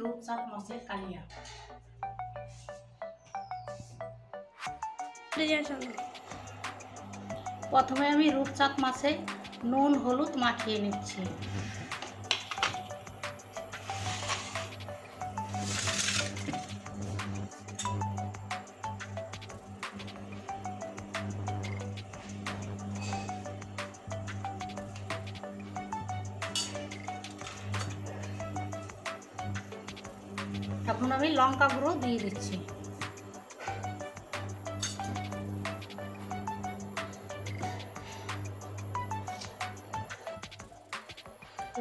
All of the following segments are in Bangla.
রূপচাঁদ মাছের কালিয়া। প্রথমে আমি রূপচাঁদ মাছে নুন হলুদ মাখিয়ে নিচ্ছি। এখন আমি লঙ্কা গুঁড়ো দিয়ে দিচ্ছি।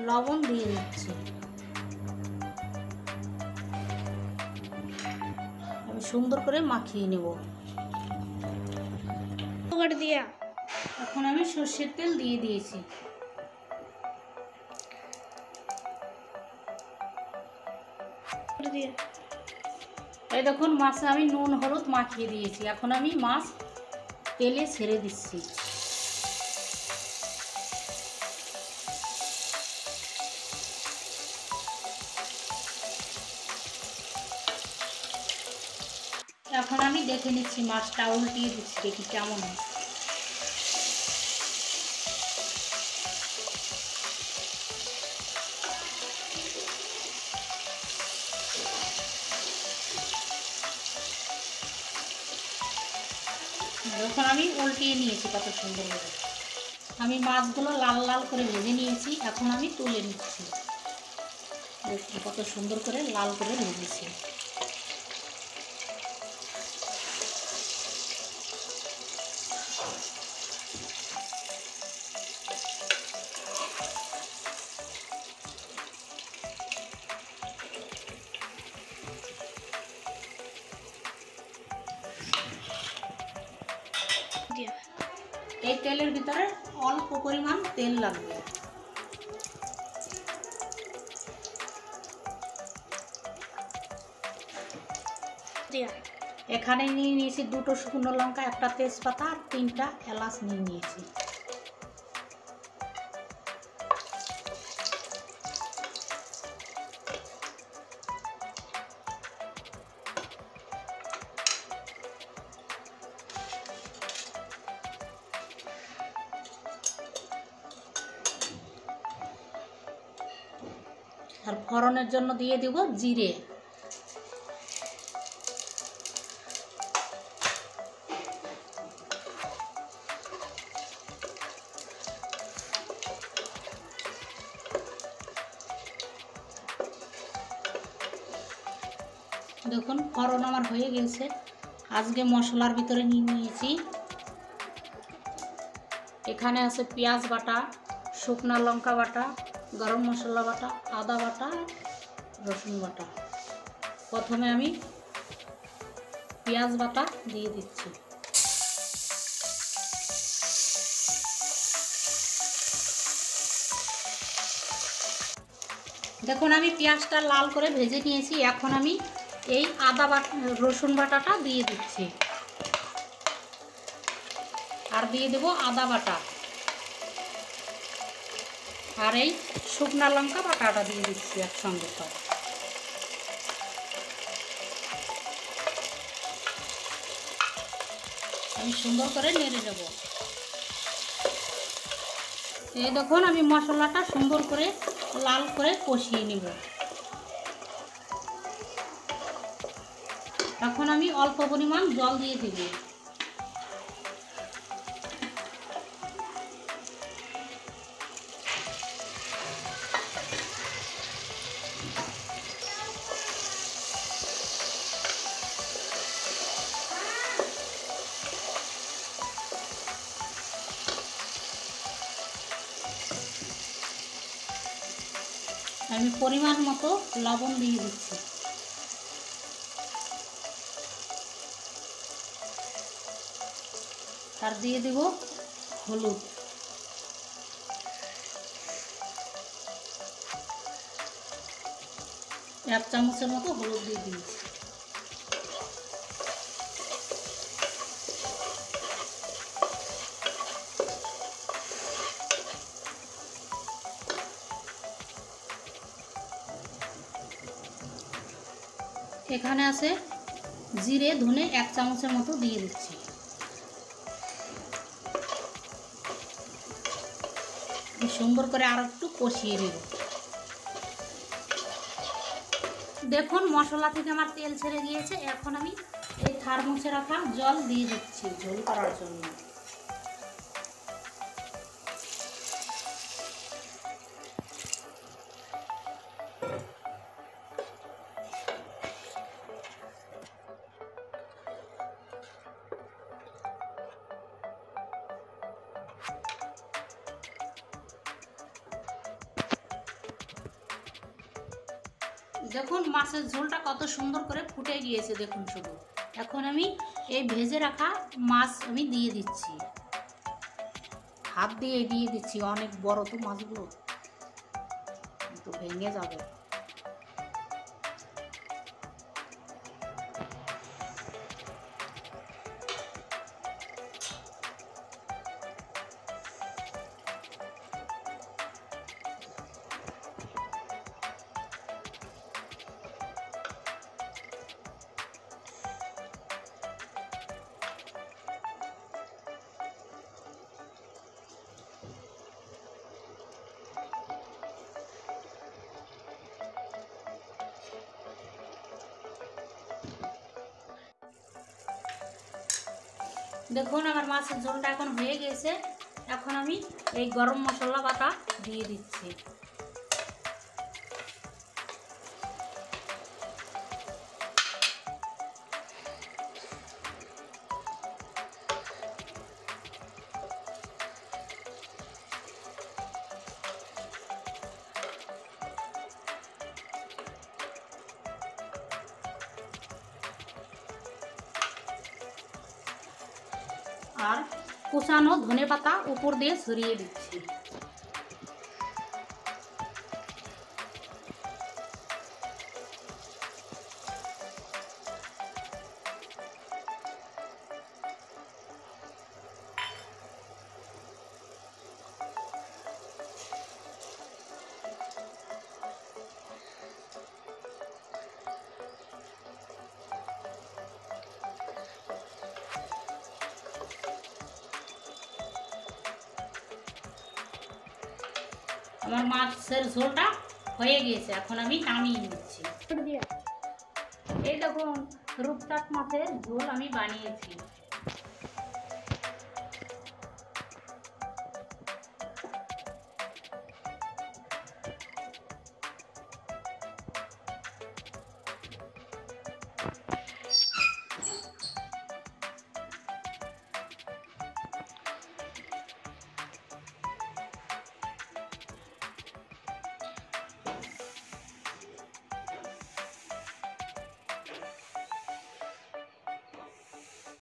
লবণ দিয়ে দিচ্ছি। আমি সুন্দর করে মাখিয়ে নেব। এখন আমি সর্ষের তেল দিয়ে দিয়েছি। এই দেখুন মাছে আমি নুন হলুদ মাখিয়ে দিয়েছি। এখন আমি মাছ তেলে ছেড়ে দিচ্ছি। এখন আমি দেখে নিচ্ছি মাছটা উল্টিয়ে দিচ্ছি, দেখি কেমন হয়। যখন আমি উল্টিয়ে নিয়েছি কত সুন্দর করে, আমি মাছগুলো লাল লাল করে ভেজে নিয়েছি। এখন আমি তুলে নিচ্ছি। দেখুন কত সুন্দর করে লাল করে ভেজেছি। এই তেলের ভিতরে অল্প পরিমাণ তেল লাগবে। এখানে নিয়ে নিয়েছি 2টো শুকনো লঙ্কা, 1টা তেজপাতা আর 3টা এলাচ নিয়ে নিয়েছি। আর ফোড়নের জন্য দিয়ে দিব জিরে। দেখুন ফোড়ন আমার হয়ে গেছে। আজকে মশলার ভিতরে নিয়ে নিয়েছি, এখানে আছে পেঁয়াজ বাটা, শুকনা লঙ্কা বাটা, গরম মশলা বাটা, আদা বাটা, রসুন বাটা। প্রথমে আমি পেঁয়াজ বাটা দিয়ে দিচ্ছি। দেখুন আমি পেঁয়াজটা লাল করে ভেজে নিয়েছি। এখন আমি এই আদা বাটা রসুন বাটাটা দিয়ে দিচ্ছি, আর দিয়ে দেব আদা বাটা, আর এই শুকনা লঙ্কা বাটাটা দিয়ে দিচ্ছি একসঙ্গে সব। আমি সুন্দর করে নেড়ে নেব। এই দেখুন আমি মশলাটা সুন্দর করে লাল করে কষিয়ে নেব। এখন আমি অল্প পরিমাণ জল দিয়ে দিব। আমি পরিমাণ মতো লবণ দিয়ে দিচ্ছি। আর দিয়ে দেব হলুদ। এক চামচের মতো হলুদ দিয়ে দিয়েছি। এখানে আছে জিরে ধনে 1 চামচের মতো দিয়ে দিচ্ছি। সুন্দর করে আর একটু কষিয়ে নেব। দেখুন মশলা থেকে আমার তেল ছেড়ে গিয়েছে। এখন আমি এই থার্মোসে রাখা জল দিয়ে দিচ্ছি ঝোল করার জন্য। দেখুন মাছের ঝোলটা কত সুন্দর করে ফুটে গিয়েছে, দেখুন শুধু। এখন আমি এই ভেজে রাখা মাছ আমি দিয়ে দিচ্ছি, হাত দিয়ে দিয়ে দিচ্ছি। অনেক বড় তো মাছগুলো, তো ভেঙে যাবে। দেখুন আমার মাছের ঝোলটা এখন হয়ে গেছে। এখন আমি এই গরম মশলা বাটা দিয়ে দিচ্ছি। আর কুচানো ধনেপাতা উপর দিয়ে ছড়িয়ে দিচ্ছি। আমার মাছের ঝোলটা হয়ে গিয়েছে, এখন আমি নামিয়ে নিচ্ছি। এই দেখুন রূপচাঁদ মাছের ঝোল আমি বানিয়েছি।